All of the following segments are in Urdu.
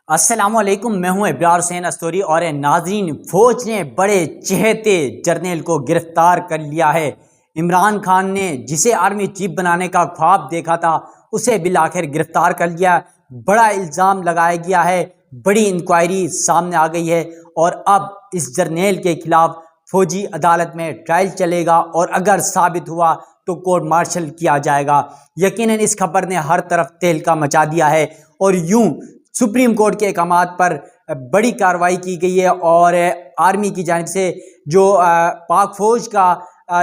السلام علیکم، میں ہوں ابرار حسین استوری اور ناظرین، فوج نے بڑے چہتے جرنیل کو گرفتار کر لیا ہے۔ عمران خان نے جسے آرمی چیف بنانے کا خواب دیکھا تھا اسے بالآخر گرفتار کر لیا۔ بڑا الزام لگایا گیا ہے، بڑی انکوائری سامنے آ گئی ہے اور اب اس جرنیل کے خلاف فوجی عدالت میں ٹرائل چلے گا اور اگر ثابت ہوا تو کورٹ مارشل کیا جائے گا۔ یقیناً اس خبر نے ہر طرف تہلکہ مچا دیا ہے اور یوں سپریم کورٹ کے احکامات پر بڑی کارروائی کی گئی ہے اور آرمی کی جانب سے جو پاک فوج کا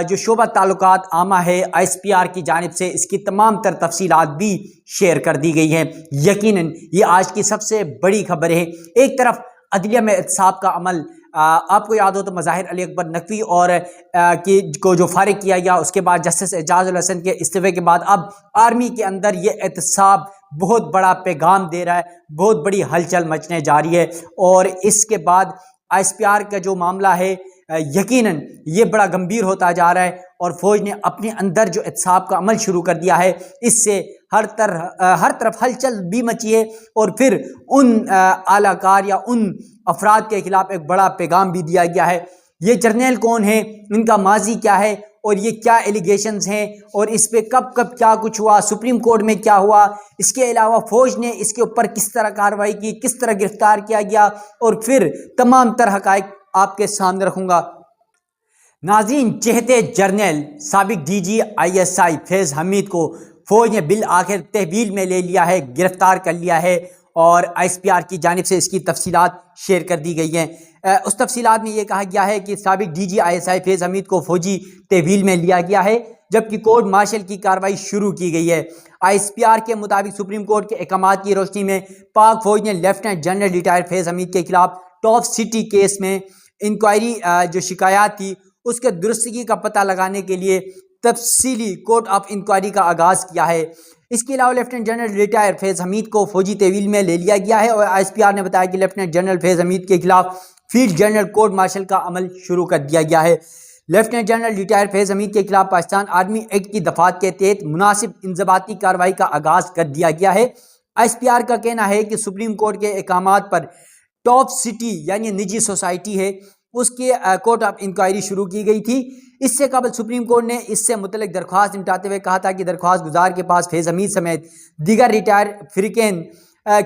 جو شعبہ تعلقات عامہ ہے ISPR کی جانب سے اس کی تمام تر تفصیلات بھی شیئر کر دی گئی ہیں۔ یقیناً یہ آج کی سب سے بڑی خبر ہے۔ ایک طرف عدلیہ میں احتساب کا عمل، آپ کو یاد ہو تو مظاہر علی اکبر نقوی اور کو جو فارغ کیا گیا، اس کے بعد جسٹس اعجاز الحسن کے استعفے کے بعد اب آرمی کے اندر یہ احتساب بہت بڑا پیغام دے رہا ہے، بہت بڑی ہلچل مچنے جا رہی ہے اور اس کے بعد ISPR کا جو معاملہ ہے یقیناً یہ بڑا گمبھیر ہوتا جا رہا ہے اور فوج نے اپنے اندر جو احتساب کا عمل شروع کر دیا ہے، اس سے ہر طرف ہلچل بھی مچی ہے اور پھر ان اعلیٰ کار یا ان افراد کے خلاف ایک بڑا پیغام بھی دیا گیا ہے۔ یہ جرنیل کون ہیں، ان کا ماضی کیا ہے اور یہ کیا ایلیگیشنز ہیں اور اس پہ کب کیا کچھ ہوا، سپریم کورٹ میں کیا ہوا، اس کے علاوہ فوج نے اس کے اوپر کس طرح کارروائی کی، کس طرح گرفتار کیا گیا اور پھر تمام تر حقائق آپ کے سامنے رکھوں گا۔ ناظرین، چہتے جرنیل سابق DG ISI فیض حمید کو فوج نے بالآخر تحویل میں لے لیا ہے، گرفتار کر لیا ہے اور ISPR کی جانب سے اس کی تفصیلات شیئر کر دی گئی ہیں۔ اس تفصیلات میں یہ کہا گیا ہے کہ سابق DG ISI فیض حمید کو فوجی تحویل میں لیا گیا ہے جبکہ کورٹ مارشل کی کارروائی شروع کی گئی ہے۔ ISPR کے مطابق سپریم کورٹ کے احکامات کی روشنی میں پاک فوج نے لیفٹیننٹ جنرل ریٹائر فیض حمید کے خلاف ٹاپ سٹی کیس میں انکوائری جو شکایات تھی اس کے درستگی کا پتہ لگانے کے لیے تفصیلی کورٹ آف انکوائری کا آغاز کیا ہے۔ اس کے علاوہ لیفٹیننٹ جنرل ریٹائر فیض حمید کو فوجی تحویل میں لے لیا گیا ہے اور ISPR نے بتایا کہ لیفٹیننٹ جنرل فیض حمید کے خلاف فیلڈ جنرل کورٹ مارشل کا عمل شروع کر دیا گیا ہے۔ لیفٹیننٹ جنرل ریٹائر فیض حمید کے خلاف پاکستان آرمی ایکٹ کی دفعات کے تحت مناسب انضباطی کارروائی کا آغاز کر دیا گیا ہے۔ ISPR کا کہنا ہے کہ سپریم کورٹ کے احکامات پر ٹاپ سٹی یعنی نجی سوسائٹی ہے اس کی کورٹ آف انکوائری شروع کی گئی تھی۔ اس سے قبل سپریم کورٹ نے اس سے متعلق درخواست نمٹاتے ہوئے کہا تھا کہ درخواست گزار کے پاس فیض حمید سمیت دیگر ریٹائر فریقین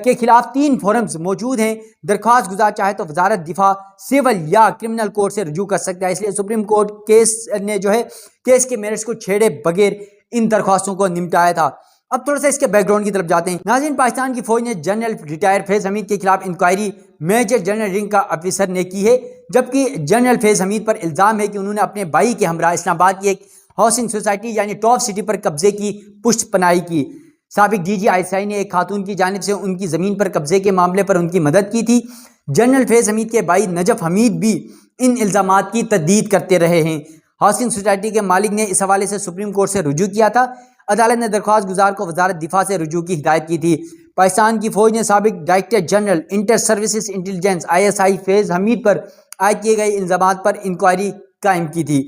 کے خلاف 3 فورمز موجود ہیں۔ درخواست گزار چاہے تو وزارت دفاع، سول یا کرمنل کورٹ سے رجوع کر سکتا ہے، اس لیے سپریم کورٹ کیس کے میرٹس کو چھیڑے بغیر ان درخواستوں کو نمٹایا تھا۔ اب تھوڑا سا اس کے بیک گراؤنڈ کی طرف جاتے ہیں۔ ناظرین، پاکستان کی فوج نے جنرل ریٹائر فیض حمید کے خلاف انکوائری میجر جنرل رنگ کا آفیسر نے کی ہے جبکہ جنرل فیض حمید پر الزام ہے کہ انہوں نے اپنے بھائی کے ہمراہ اسلام آباد کی ایک ہاؤسنگ سوسائٹی یعنی ٹاپ سٹی پر قبضے کی پشت پناہی کی۔ سابق DG ISI نے ایک خاتون کی جانب سے ان کی زمین پر قبضے کے معاملے پر ان کی مدد کی تھی۔ جنرل فیض حمید کے بھائی نجف حمید بھی ان الزامات کی تردید کرتے رہے ہیں۔ ہاؤسنگ سوسائٹی کے مالک نے اس حوالے سے سپریم کورٹ سے رجوع کیا تھا۔ عدالت نے درخواست گزار کو وزارت دفاع سے رجوع کی ہدایت کی تھی۔ پاکستان کی فوج نے سابق director general inter services intelligence ISI Faiz Hameed پر عائد کیے گئے الزامات پر انکوائری قائم کی تھی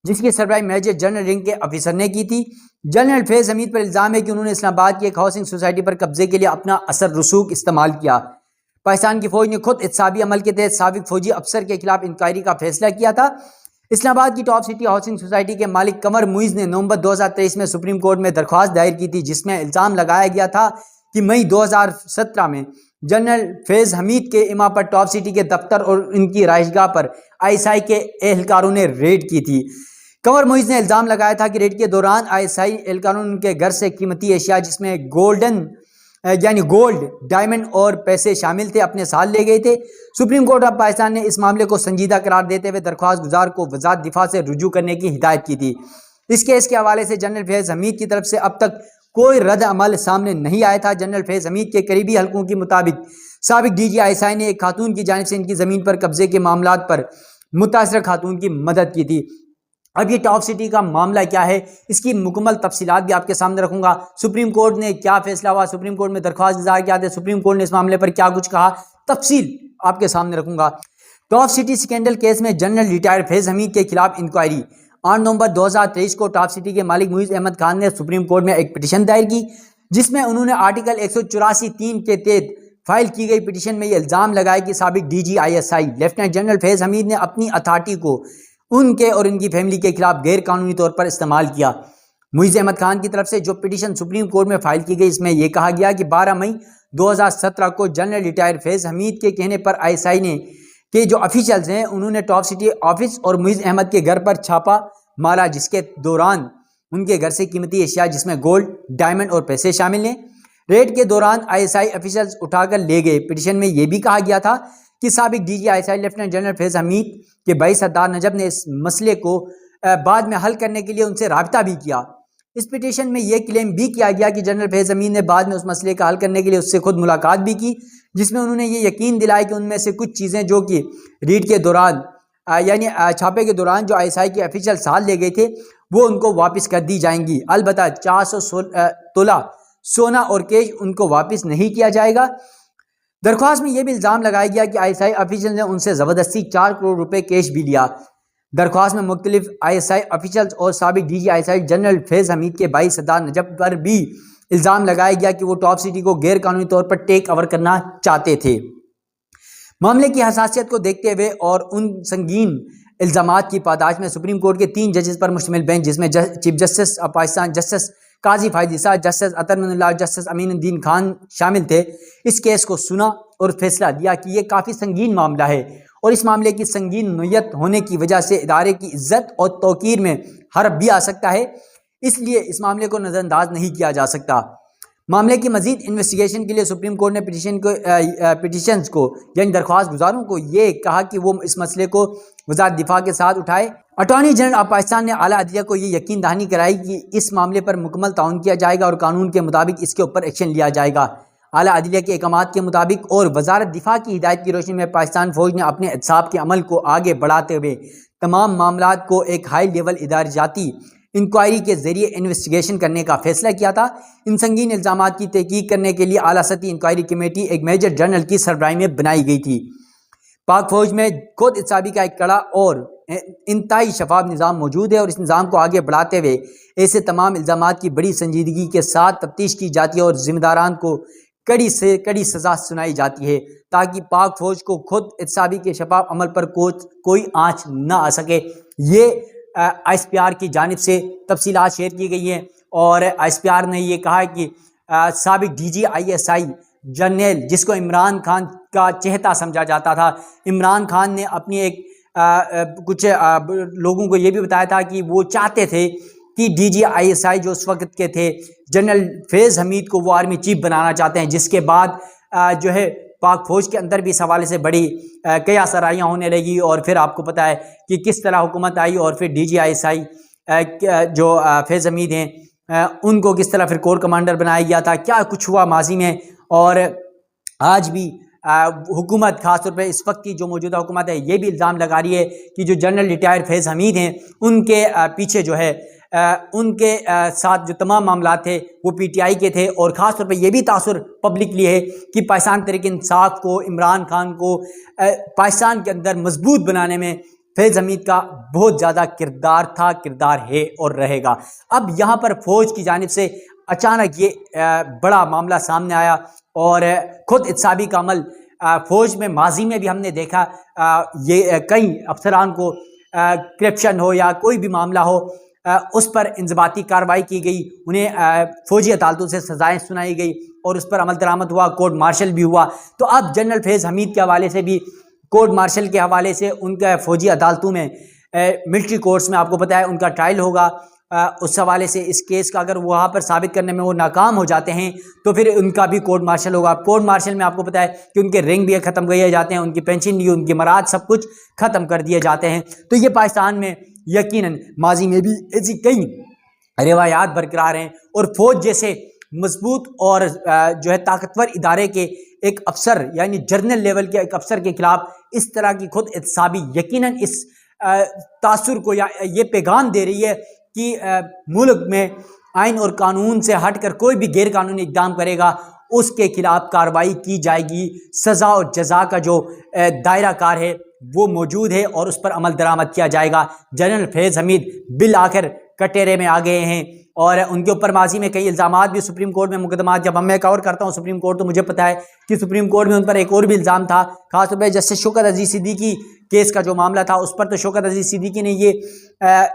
جس کی سربراہی میجر جنرل رنگ کے آفیسر نے کی تھی۔ جنرل فیض حمید پر الزام ہے کہ انہوں نے اسلام آباد کی ایک ہاؤسنگ سوسائٹی پر قبضے کے لیے اپنا اثر رسوخ استعمال کیا۔ پاکستان کی فوج نے خود احتسابی عمل کے تحت سابق فوجی افسر کے خلاف انکوائری کا فیصلہ کیا تھا۔ اسلام آباد کی ٹاپ سٹی ہاؤسنگ سوسائٹی کے مالک قمر معیز نے نومبر 2023 میں سپریم کورٹ میں درخواست دائر کی تھی جس میں الزام لگایا گیا تھا کہ مئی 2017 میں جنرل فیض حمید کے اما پر ٹاپ سٹی کے دفتر اور ان کی رہائش گاہ پر ISI کے اہلکاروں نے ریڈ کی تھی۔ قمر معیز نے الزام لگایا تھا کہ ریڈ کے دوران ISI اہلکاروں نے ان کے گھر سے قیمتی اشیاء جس میں گولڈ، ڈائمنڈ اور پیسے شامل تھے اپنے ساتھ لے گئے تھے۔ سپریم کورٹ آف پاکستان نے اس معاملے کو سنجیدہ قرار دیتے ہوئے درخواست گزار کو وزارت دفاع سے رجوع کرنے کی ہدایت کی تھی۔ اس کیس کے حوالے سے جنرل فیض حمید کی طرف سے اب تک کوئی رد عمل سامنے نہیں آیا تھا۔ جنرل فیض حمید کے قریبی حلقوں کے مطابق سابق DG ISI نے ایک خاتون کی جانب سے ان کی زمین پر قبضے کے معاملات پر متاثرہ خاتون کی مدد کی تھی۔ اب یہ ٹاپ سٹی کا معاملہ کیا ہے، اس کی مکمل تفصیلات بھی آپ کے سامنے رکھوں گا۔ سپریم کورٹ نے کیا فیصلہ ہوا، سپریم کورٹ میں درخواست گزار کیا تھے، سپریم کورٹ نے اس معاملے پر کیا کچھ کہا، تفصیل آپ کے سامنے رکھوں گا۔ ٹاپ سٹی سکینڈل کیس میں جنرل ریٹائر فیض حمید کے خلاف انکوائری۔ 8 نومبر 2023 کو ٹاپ سٹی کے مالک معیز احمد خان نے سپریم کورٹ میں ایک پٹیشن دائر کی جس میں انہوں نے آرٹیکل 184(3) کے تحت فائل کی گئی پٹیشن میں یہ الزام لگائے کہ سابق D G I S I lieutenant general Faiz Hameed نے اپنی اتھارٹی کو ان کے اور ان کی فیملی کے خلاف غیر قانونی طور پر استعمال کیا۔ معیز احمد خان کی طرف سے جو پٹیشن سپریم کورٹ میں فائل کی گئی، اس میں یہ کہا گیا کہ 12 مئی 2017 کو جنرل ریٹائر فیض حمید کے کہنے پر آئی ایس آئی نے کہ جو افیشلز ہیں انہوں نے ٹاپ سٹی آفس اور معیز احمد کے گھر پر چھاپا مارا، جس کے دوران ان کے گھر سے قیمتی اشیاء جس میں گولڈ، ڈائمنڈ اور پیسے شامل ہیں ریڈ کے دوران آئی ایس آئی افیشلز اٹھا کر لے گئے۔ پٹیشن میں یہ بھی کہا گیا تھا کہ سابق D G I S I lieutenant general Faiz Hameed کے بھائی سردار نجب نے اس مسئلے کو بعد میں حل کرنے کے لیے ان سے رابطہ بھی کیا۔ اس پٹیشن میں یہ کلیم بھی کیا گیا کہ جنرل فیض حمید نے بعد میں اس مسئلے کا حل کرنے کے لیے اس سے خود ملاقات بھی کی، جس میں انہوں نے یہ یقین دلایا کہ ان میں سے کچھ چیزیں جو کہ ریڈ کے دوران یعنی چھاپے کے دوران جو آئی ایس آئی کے افیشل ساتھ لے گئے تھے وہ ان کو واپس کر دی جائیں گی، البتہ 400 تولہ سونا اور کیش ان کو واپس نہیں کیا جائے گا۔ درخواست میں یہ بھی الزام لگایا گیا کہ آئی ایس آئی افیشل نے ان سے زبردستی 4 کروڑ روپے کیش بھی لیا۔ درخواست میں مختلف آئی ایس آئی افیشلز اور سابق D G I S I general Faiz Hameed کے بھائی سردار نجب پر بھی الزام لگایا گیا کہ وہ ٹاپ سٹی کو غیر قانونی طور پر ٹیک اوور کرنا چاہتے تھے۔ معاملے کی حساسیت کو دیکھتے ہوئے اور ان سنگین الزامات کی پاداش میں سپریم کورٹ کے 3 ججز پر مشتمل بینچ، جس میں chief justice of Pakistan justice Qazi Faez Isa, justice اطہر من اللہ، جسٹس امین الدین خان شامل تھے، اس کیس کو سنا اور فیصلہ دیا کہ یہ کافی سنگین معاملہ ہے اور اس معاملے کی سنگین نوعیت ہونے کی وجہ سے ادارے کی عزت اور توقیر میں حرف بھی آ سکتا ہے، اس لیے اس معاملے کو نظر انداز نہیں کیا جا سکتا۔ معاملے کی مزید انویسٹیگیشن کے لیے سپریم کورٹ نے پٹیشنز کو یعنی درخواست گزاروں کو یہ کہا کہ وہ اس مسئلے کو وزارت دفاع کے ساتھ اٹھائے۔ اٹارنی جنرل آف پاکستان نے اعلیٰ عدلیہ کو یہ یقین دہانی کرائی کہ اس معاملے پر مکمل تعاون کیا جائے گا اور قانون کے مطابق اس کے اوپر ایکشن لیا جائے گا۔ اعلیٰ عدلیہ کے احکامات کے مطابق اور وزارت دفاع کی ہدایت کی روشنی میں پاکستان فوج نے اپنے احتساب کے عمل کو آگے بڑھاتے ہوئے تمام معاملات کو ایک ہائی لیول ادارہ جاتی انکوائری کے ذریعے انویسٹیگیشن کرنے کا فیصلہ کیا تھا۔ ان سنگین الزامات کی تحقیق کرنے کے لیے اعلیٰ سطحی انکوائری کمیٹی ایک میجر جنرل کی سربراہی میں بنائی گئی تھی۔ پاک فوج میں خود احتسابی کا ایک کڑا اور انتہائی شفاف نظام موجود ہے اور اس نظام کو آگے بڑھاتے ہوئے ایسے تمام الزامات کی بڑی سنجیدگی کے ساتھ تفتیش کی جاتی ہے اور ذمہ داران کو کڑی سے کڑی سزا سنائی جاتی ہے تاکہ پاک فوج کو خود احتسابی کے شفاف عمل پر کوئی آنچ نہ آ سکے۔ یہ آئی ایس پی آر کی جانب سے تفصیلات شیئر کی گئی ہیں اور آئی ایس پی آر نے یہ کہا ہے کہ سابق D G I S I general جس کو عمران خان کا چہتا سمجھا جاتا تھا، عمران خان نے اپنی کچھ لوگوں کو یہ بھی بتایا تھا کہ وہ چاہتے تھے کہ ڈی جی آئی ایس آئی جو اس وقت کے تھے جنرل فیض حمید کو وہ آرمی چیف بنانا چاہتے ہیں، جس کے بعد جو ہے پاک فوج کے اندر بھی اس حوالے سے بڑی قیاس سرائیاں ہونے لگی اور پھر آپ کو پتہ ہے کہ کس طرح حکومت آئی اور پھر ڈی جی آئی ایس آئی جو فیض حمید ہیں ان کو کس طرح پھر کور کمانڈر بنایا گیا تھا، کیا کچھ ہوا ماضی میں۔ اور آج بھی حکومت خاص طور پہ اس وقت کی جو موجودہ حکومت ہے یہ بھی الزام لگا رہی ہے کہ جو جنرل ریٹائر فیض حمید ہیں ان کے پیچھے جو ہے ان کے ساتھ جو تمام معاملات تھے وہ پی ٹی آئی کے تھے، اور خاص طور پہ یہ بھی تاثر پبلکلی ہے کہ پاکستان تحریک انصاف کو، عمران خان کو پاکستان کے اندر مضبوط بنانے میں فیض حمید کا بہت زیادہ کردار تھا، کردار ہے اور رہے گا۔ اب یہاں پر فوج کی جانب سے اچانک یہ بڑا معاملہ سامنے آیا اور خود احتسابی کا عمل فوج میں ماضی میں بھی ہم نے دیکھا، یہ کئی افسران کو کرپشن ہو یا کوئی بھی معاملہ ہو اس پر انضباطی کارروائی کی گئی، انہیں فوجی عدالتوں سے سزائیں سنائی گئی اور اس پر عمل درآمد ہوا، کورٹ مارشل بھی ہوا۔ تو اب جنرل فیض حمید کے حوالے سے بھی کورٹ مارشل کے حوالے سے ان کا فوجی عدالتوں میں ملٹری کورٹس میں آپ کو پتہ ہے ان کا ٹرائل ہوگا، اس حوالے سے اس کیس کا اگر وہاں پر ثابت کرنے میں وہ ناکام ہو جاتے ہیں تو پھر ان کا بھی کورٹ مارشل ہوگا۔ کورٹ مارشل میں آپ کو پتہ ہے کہ ان کے رینک بھی ختم کیے جاتے ہیں، ان کی پینشن بھی، ان کی مراد سب کچھ ختم کر دیے جاتے ہیں۔ تو یہ پاکستان میں یقیناً ماضی میں بھی ایسی کئی روایات برقرار ہیں اور فوج جیسے مضبوط اور جو ہے طاقتور ادارے کے ایک افسر یعنی جنرل لیول کے ایک افسر کے خلاف اس طرح کی خود احتسابی یقیناً اس تاثر کو یا یہ پیغام دے رہی ہے کہ ملک میں آئین اور قانون سے ہٹ کر کوئی بھی غیر قانونی اقدام کرے گا اس کے خلاف کارروائی کی جائے گی، سزا اور جزا کا جو دائرہ کار ہے وہ موجود ہے اور اس پر عمل درآمد کیا جائے گا۔ جنرل فیض حمید بالآخر کٹہرے میں آ گئے ہیں اور ان کے اوپر ماضی میں کئی الزامات بھی سپریم کورٹ میں مقدمات، جب میں کور کرتا ہوں سپریم کورٹ تو مجھے پتہ ہے کہ سپریم کورٹ میں ان پر ایک اور بھی الزام تھا، خاص طور پہ جسٹس شوکت عزیز صدیقی کیس کا جو معاملہ تھا اس پر تو شوکت عزیز صدیقی نے یہ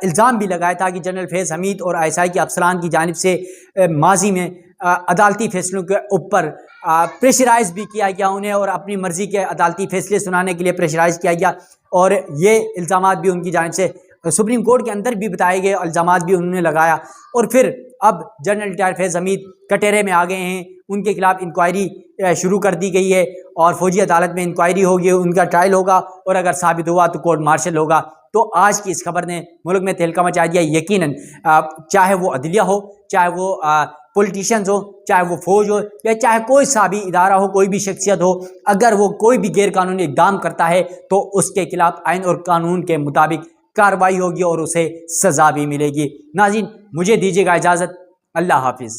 الزام بھی لگایا تھا کہ جنرل فیض حمید اور ISI کے افسران کی جانب سے ماضی میں عدالتی فیصلوں کے اوپر پریشرائز بھی کیا گیا انہیں، اور اپنی مرضی کے عدالتی فیصلے سنانے کے لیے پریشرائز کیا گیا، اور یہ الزامات بھی ان کی جانب سے سپریم کورٹ کے اندر بھی بتائے گئے، الزامات بھی انہوں نے لگایا۔ اور پھر اب جنرل ریٹائر فیض حمید کٹہرے میں آ گئے ہیں، ان کے خلاف انکوائری شروع کر دی گئی ہے اور فوجی عدالت میں انکوائری ہوگی، ان کا ٹرائل ہوگا، اور اگر ثابت ہوا تو کورٹ مارشل ہوگا۔ تو آج کی اس خبر نے ملک میں تہلکہ مچا دیا۔ یقیناً چاہے وہ عدلیہ ہو، چاہے وہ پولیٹیشنز ہو، چاہے وہ فوج ہو، یا چاہے کوئی سا بھی ادارہ ہو، کوئی بھی شخصیت ہو، اگر وہ کوئی بھی غیر قانونی اقدام کرتا ہے تو اس کے خلاف آئین اور قانون کے مطابق کارروائی ہوگی اور اسے سزا بھی ملے گی۔ ناظرین، مجھے دیجیے گا اجازت، اللہ حافظ۔